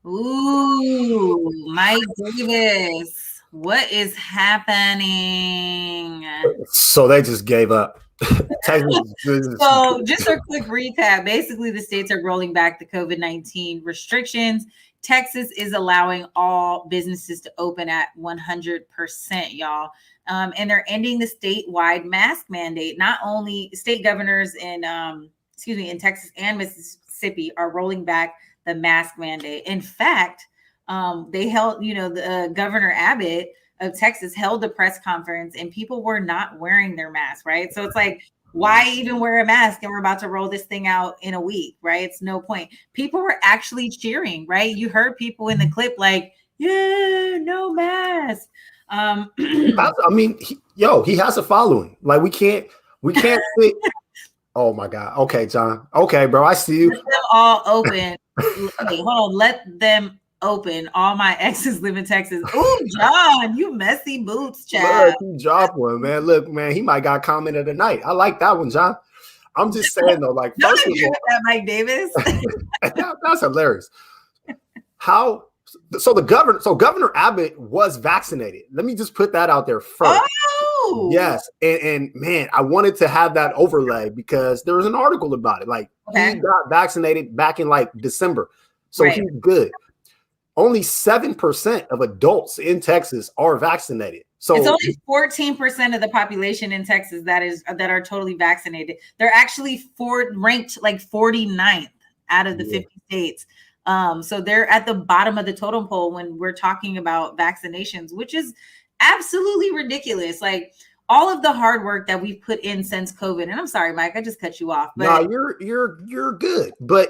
Ooh, Mike Davis, what is happening? So they just gave up. So just a quick recap. Basically, the states are rolling back the COVID-19 restrictions. Texas is allowing all businesses to open at 100%, y'all. And they're ending the statewide mask mandate. Not only state governors in Texas and Mississippi are rolling back the mask mandate. In fact, they held, the Governor Abbott of Texas held a press conference and people were not wearing their masks, right? So it's like, why even wear a mask? And we're about to roll this thing out in a week, right? It's no point. People were actually cheering, right? You heard people in the clip like, yeah, no mask. I mean, he has a following. Like we can't sit. Oh my God. Okay, John. Okay, bro. I see you. Let them all open. Wait, hold on. Let them open. All my exes live in Texas. Oh, John, you messy boots, child. Look, he dropped one, man. Look, man, he might got comment of the night. I like that one, John. I'm just saying though, like, don't agree with that, Mike Davis. That's hilarious. So Governor Abbott was vaccinated. Let me just put that out there first. Oh, yes, and man, I wanted to have that overlay because there was an article about it. Like he got vaccinated back in like December, so he's good. Only 7% of adults in Texas are vaccinated. So it's only 14% of the population in Texas that are totally vaccinated. They're actually ranked like 49th out of the 50 states. So they're at the bottom of the totem pole when we're talking about vaccinations, which is absolutely ridiculous. Like all of the hard work that we've put in since COVID. And I'm sorry, Mike, I just cut you off. But no, you're good. But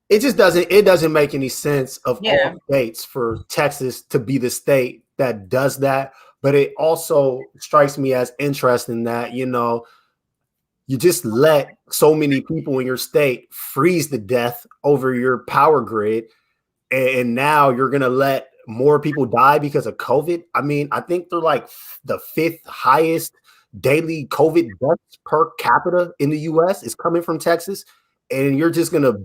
it doesn't make any sense of all states for Texas to be the state that does that. But it also strikes me as interesting that, you just let so many people in your state freeze to death over your power grid. And now you're going to let more people die because of COVID. I mean, I think they're like the 5th highest daily COVID deaths per capita in the US is coming from Texas. And you're just going to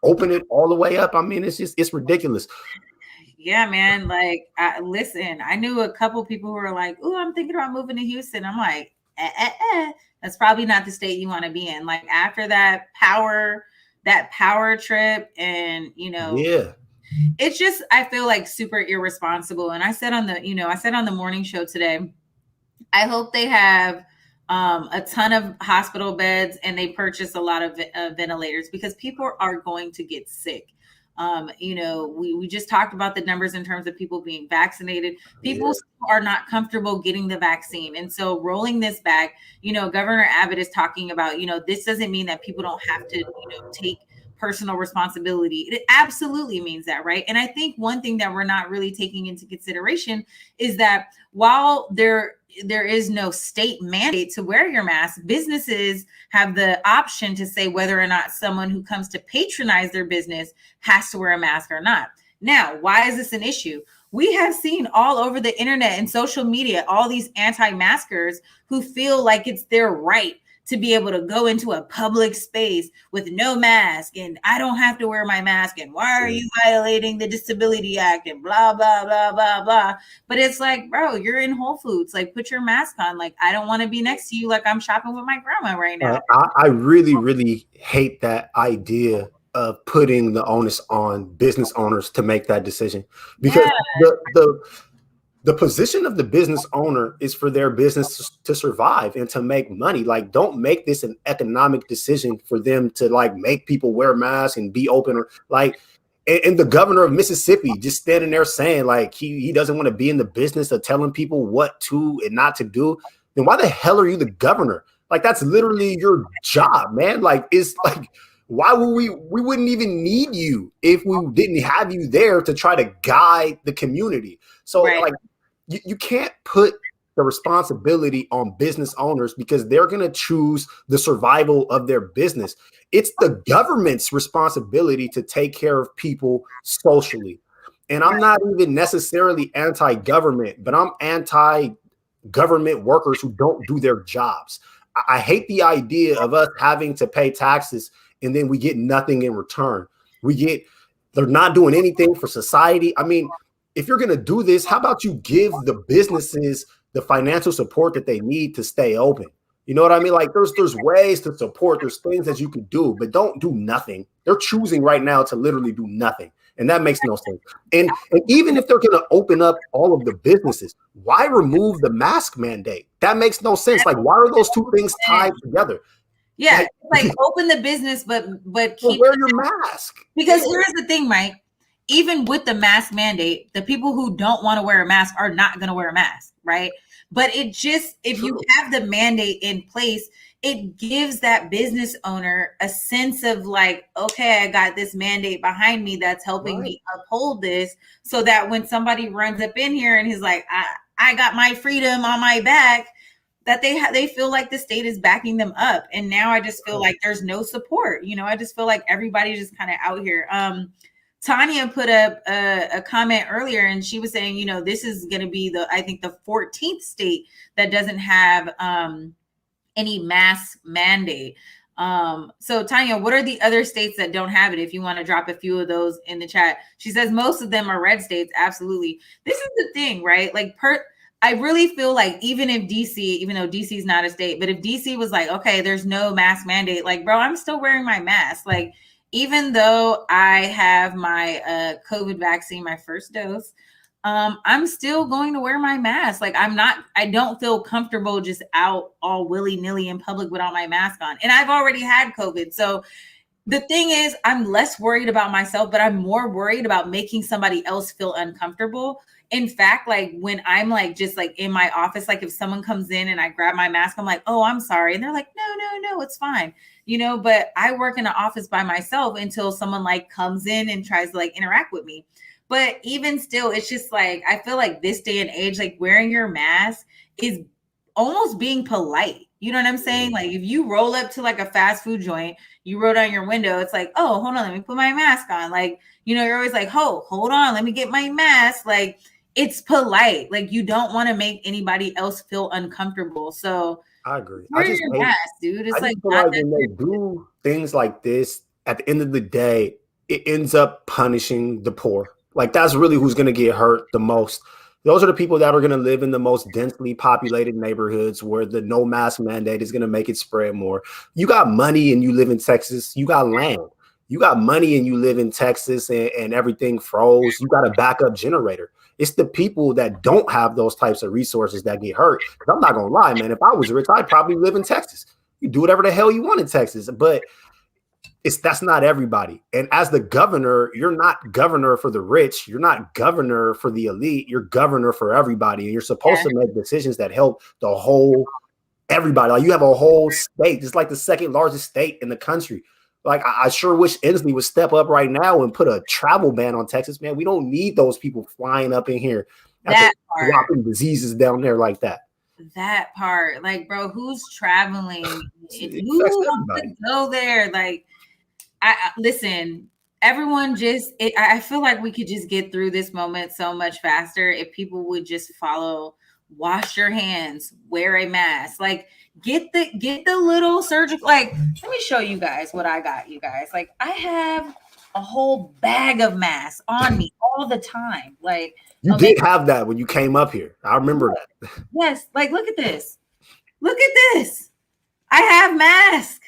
open it all the way up. I mean, it's ridiculous. Yeah, man. Like, listen, I knew a couple people who were like, "Oh, I'm thinking about moving to Houston." I'm like, that's probably not the state you want to be in. Like after that power trip, and it's just, I feel like super irresponsible. And I said on the morning show today, I hope they have a ton of hospital beds and they purchase a lot of ventilators because people are going to get sick. We just talked about the numbers in terms of people being vaccinated. People are not comfortable getting the vaccine. And so rolling this back, Governor Abbott is talking about, this doesn't mean that people don't have to, take personal responsibility. It absolutely means that, right? And I think one thing that we're not really taking into consideration is that while there is no state mandate to wear your mask, businesses have the option to say whether or not someone who comes to patronize their business has to wear a mask or not. Now, why is this an issue? We have seen all over the internet and social media, all these anti-maskers who feel like it's their right to be able to go into a public space with no mask and I don't have to wear my mask and why are you violating the Disability Act and blah, blah, blah, blah, blah. But it's like, bro, you're in Whole Foods. Like, put your mask on. Like, I don't want to be next to you like I'm shopping with my grandma right now. I really, really hate that idea of putting the onus on business owners to make that decision because the position of the business owner is for their business to survive and to make money. Like, don't make this an economic decision for them to like make people wear masks and be open or like, and the governor of Mississippi just standing there saying like, he doesn't want to be in the business of telling people what to and not to do. Then why the hell are you the governor? Like, that's literally your job, man. Like, it's like, why would we wouldn't even need you if we didn't have you there to try to guide the community. So like, you can't put the responsibility on business owners because they're going to choose the survival of their business. It's the government's responsibility to take care of people socially. And I'm not even necessarily anti-government, but I'm anti-government workers who don't do their jobs. I hate the idea of us having to pay taxes and then we get nothing in return. They're not doing anything for society. I mean, if you're going to do this, how about you give the businesses the financial support that they need to stay open? You know what I mean? Like there's ways to support, there's things that you could do, but don't do nothing. They're choosing right now to literally do nothing. And that makes no sense. And even if they're going to open up all of the businesses, why remove the mask mandate? That makes no sense. Like, why are those two things tied together? Yeah, like open the business, but keep wear your mask. Because here's the thing, Mike. Even with the mask mandate, the people who don't want to wear a mask are not going to wear a mask, right? But it just, if you have the mandate in place, it gives that business owner a sense of like, okay, I got this mandate behind me that's helping me uphold this, so that when somebody runs up in here and he's like, I got my freedom on my back, that they feel like the state is backing them up. And now I just feel like there's no support. You know, I just feel like everybody's just kind of out here. Tanya put up a comment earlier, and she was saying, you know, this is going to be I think the 14th state that doesn't have any mask mandate. So Tanya, what are the other states that don't have it? If you want to drop a few of those in the chat. She says most of them are red states. Absolutely. This is the thing, right? Like I really feel like even if DC, even though DC is not a state, but if DC was like, okay, there's no mask mandate, like, bro, I'm still wearing my mask. Like, even though I have my COVID vaccine, my first dose, I'm still going to wear my mask. Like, I don't feel comfortable just out all willy-nilly in public without my mask on. And I've already had COVID. So the thing is, I'm less worried about myself, but I'm more worried about making somebody else feel uncomfortable. In fact, like when I'm like, just like in my office, like if someone comes in and I grab my mask, I'm like, oh, I'm sorry. And they're like, no, it's fine. You know, but I work in an office by myself until someone like comes in and tries to like interact with me. But even still, it's just like, I feel like this day and age, like wearing your mask is almost being polite. You know what I'm saying? Like if you roll up to like a fast food joint, you roll down your window, it's like, oh, hold on, let me put my mask on. Like, you know, you're always like, oh, hold on, let me get my mask. Like, it's polite. Like you don't want to make anybody else feel uncomfortable. So I agree. Wear your mask, dude. It's like when they do things like this, at the end of the day, it ends up punishing the poor. Like that's really who's going to get hurt the most. Those are the people that are going to live in the most densely populated neighborhoods where the no mask mandate is going to make it spread more. You got money and you live in Texas. You got land. You got money and you live in Texas and everything froze. You got a backup generator. It's the people that don't have those types of resources that get hurt. Because I'm not going to lie, man. If I was rich, I'd probably live in Texas. You do whatever the hell you want in Texas. But that's not everybody. And as the governor, you're not governor for the rich. You're not governor for the elite. You're governor for everybody. And you're supposed to make decisions that help the whole everybody. Like you have a whole state. It's like the second largest state in the country. Like, I sure wish Inslee would step up right now and put a travel ban on Texas, man. We don't need those people flying up in here dropping diseases down there like that. That part. Like, bro, who's traveling? Who wants to go there? Like, listen, everyone I feel like we could just get through this moment so much faster if people would just follow, wash your hands, wear a mask, like get the little surgical, like, let me show you guys what I got, you guys. Like, I have a whole bag of masks on me all the time. Like, you did have that when you came up here. I remember that. Yes. Like, look at this. Look at this. I have masks.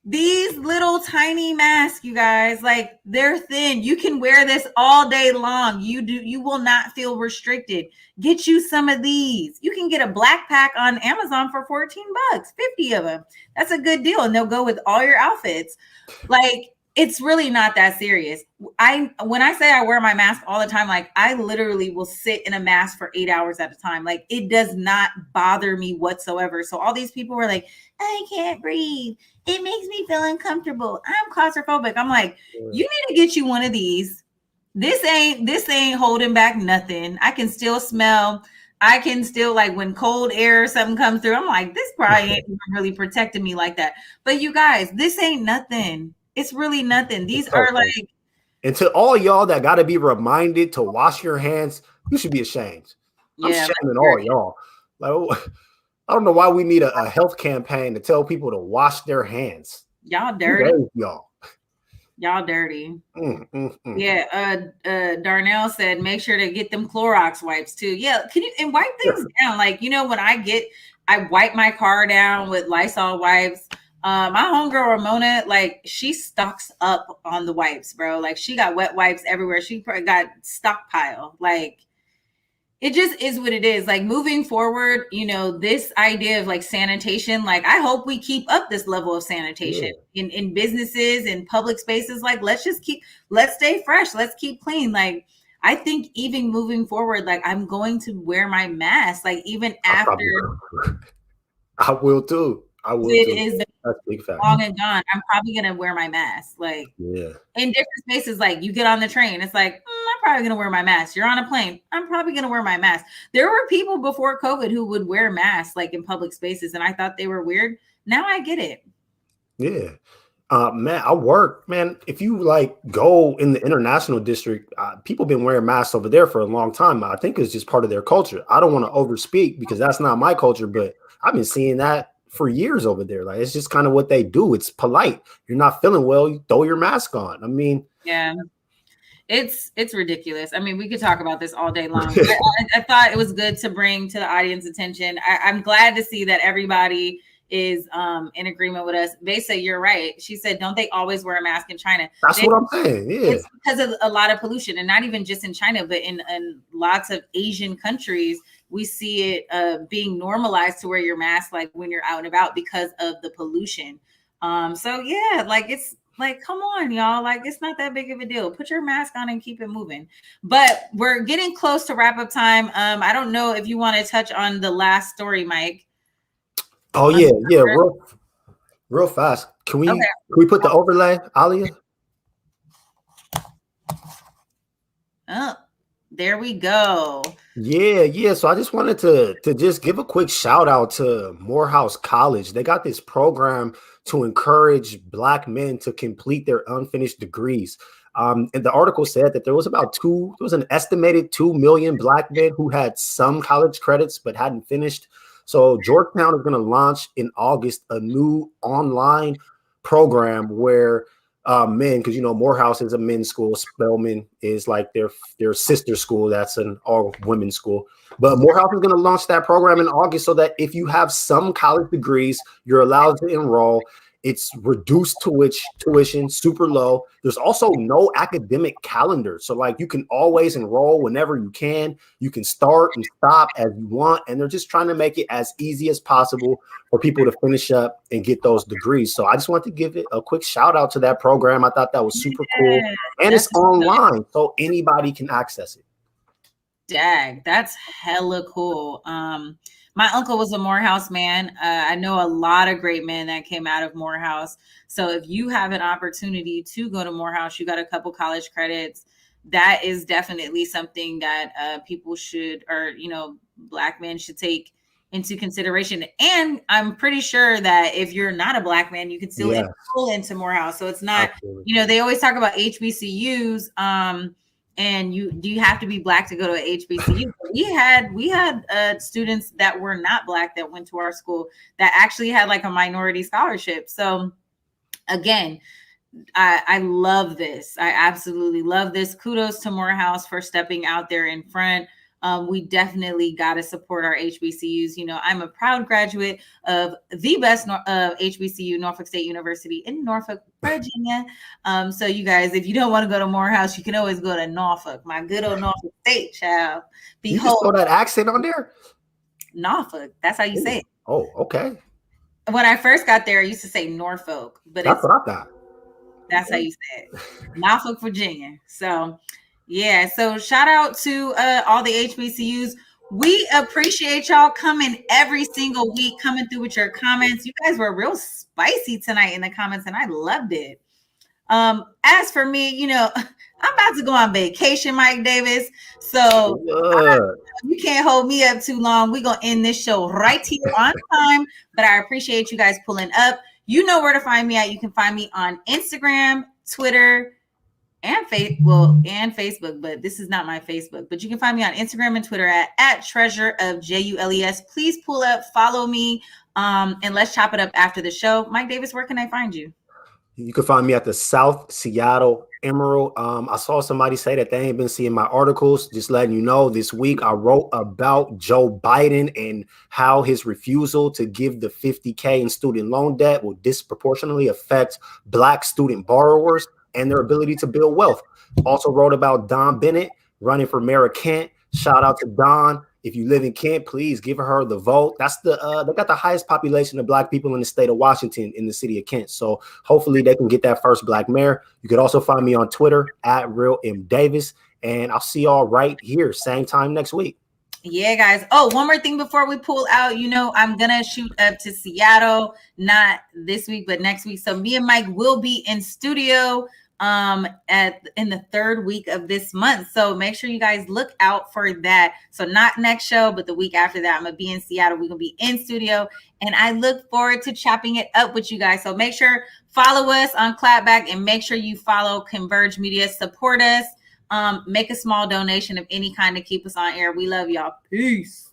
These little tiny masks, you guys, like they're thin. You can wear this all day long. You will not feel restricted. Get you some of these. You can get a black pack on Amazon for $14, 50 of them. That's a good deal. And they'll go with all your outfits. Like, it's really not that serious. When I say I wear my mask all the time, like I literally will sit in a mask for 8 hours at a time. Like, it does not bother me whatsoever. So all these people were like, I can't breathe. It makes me feel uncomfortable. I'm claustrophobic. I'm like, you need to get you one of these. This ain't holding back nothing. I can still smell. I can still, like, when cold air or something comes through, I'm like, this probably ain't even really protecting me like that. But you guys, this ain't nothing. It's really nothing. These are like, And to all y'all that got to be reminded to wash your hands, you should be ashamed. I'm shaming all y'all. Like, I don't know why we need a health campaign to tell people to wash their hands. Y'all dirty. Y'all. Y'all dirty. Yeah. Darnell said, make sure to get them Clorox wipes too. Yeah. Can you and wipe things down? Like, when I wipe my car down with Lysol wipes. My homegirl Ramona, like, she stocks up on the wipes, bro. Like, she got wet wipes everywhere. She probably got stockpile. Like, it just is what it is. Like, moving forward, this idea of like sanitation, like, I hope we keep up this level of sanitation in businesses and public spaces. Like, let's stay fresh. Let's keep clean. Like, I think even moving forward, like, I'm going to wear my mask, like, even after. I will too. It is That's big fact. long and gone. I'm probably gonna wear my mask. Like, in different spaces, like, you get on the train, it's like, I'm probably gonna wear my mask. You're on a plane, I'm probably gonna wear my mask. There were people before COVID who would wear masks, like, in public spaces, and I thought they were weird. Now I get it. Yeah. Man, I work, man. If you like go in the international district, people been wearing masks over there for a long time. I think it's just part of their culture. I don't want to overspeak because that's not my culture, but I've been seeing that for years over there. Like, it's just kind of what they do. It's polite. You're not feeling well, you throw your mask on. I mean, yeah, it's ridiculous. I mean, we could talk about this all day long. I thought it was good to bring to the audience attention. I'm glad to see that everybody is in agreement with us. Vesa, you're right. She said, don't they always wear a mask in China? That's what I'm saying. Yeah. It's because of a lot of pollution, and not even just in China, but in lots of Asian countries, we see it being normalized to wear your mask, like, when you're out and about because of the pollution. So yeah, like, it's like, come on, y'all. Like, it's not that big of a deal. Put your mask on and keep it moving. But we're getting close to wrap up time. I don't know if you want to touch on the last story, Mike. Oh yeah, real fast. Can we put the overlay, Alia? Oh, there we go. Yeah. So I just wanted to just give a quick shout out to Morehouse College. They got this program to encourage Black men to complete their unfinished degrees. And the article said that there was an estimated 2 million Black men who had some college credits but hadn't finished. So Georgetown is going to launch in August a new online program where men, because Morehouse is a men's school, Spelman is like their sister school, that's an all women's school. But Morehouse is going to launch that program in August so that if you have some college degrees, you're allowed to enroll. It's reduced tuition, super low. There's also no academic calendar. So like, you can always enroll whenever you can. You can start and stop as you want. And they're just trying to make it as easy as possible for people to finish up and get those degrees. So I just want to give it a quick shout out to that program. I thought that was super cool. And it's online, so anybody can access it. Dag, that's hella cool. My uncle was a Morehouse man. I know a lot of great men that came out of Morehouse. So if you have an opportunity to go to Morehouse, you got a couple college credits, that is definitely something that people should, or, Black men should take into consideration. And I'm pretty sure that if you're not a Black man, you can still enroll into Morehouse. So it's not, they always talk about HBCUs. And do you have to be Black to go to a HBCU? We had students that were not Black that went to our school that actually had like a minority scholarship. So again, I love this. I absolutely love this. Kudos to Morehouse for stepping out there in front. We definitely got to support our HBCUs. I'm a proud graduate of the best HBCU, Norfolk State University in Norfolk, Virginia. So you guys, if you don't want to go to Morehouse, you can always go to Norfolk, my good old Norfolk State, child. You just throw that accent on there? Norfolk. That's how you say it. Oh, okay. When I first got there, I used to say Norfolk, but that's what I thought. That's how you say it. Norfolk, Virginia. So yeah, so shout out to all the HBCUs. We appreciate y'all coming every single week, coming through with your comments. You guys were real spicy tonight in the comments, and I loved it. As for me, I'm about to go on vacation, Mike Davis. So you can't hold me up too long. We're going to end this show right here on time, but I appreciate you guys pulling up. You know where to find me at. You can find me on Instagram, Twitter, and Facebook, but this is not my Facebook. But you can find me on Instagram and Twitter at Treasure of JULES. Please pull up, follow me, and let's chop it up after the show. Mike Davis, where can I find you? You can find me at the South Seattle Emerald. I saw somebody say that they ain't been seeing my articles. Just letting you know, this week I wrote about Joe Biden and how his refusal to give the $50K in student loan debt will disproportionately affect Black student borrowers and their ability to build wealth. Also wrote about Don Bennett running for mayor of Kent. Shout out to Don. If you live in Kent, please give her the vote. That's they got the highest population of Black people in the state of Washington in the city of Kent. So hopefully they can get that first Black mayor. You could also find me on Twitter at Real M Davis, and I'll see y'all right here, same time next week. Yeah, guys. Oh, one more thing before we pull out. I'm gonna shoot up to Seattle, not this week, but next week. So me and Mike will be in studio in the third week of this month. So make sure you guys look out for that. So not next show, but the week after that, I'm gonna be in Seattle. We're gonna be in studio, and I look forward to chopping it up with you guys. So make sure follow us on Clapback, and make sure you follow Converge Media. Support us. Make a small donation of any kind to keep us on air. We love y'all. Peace.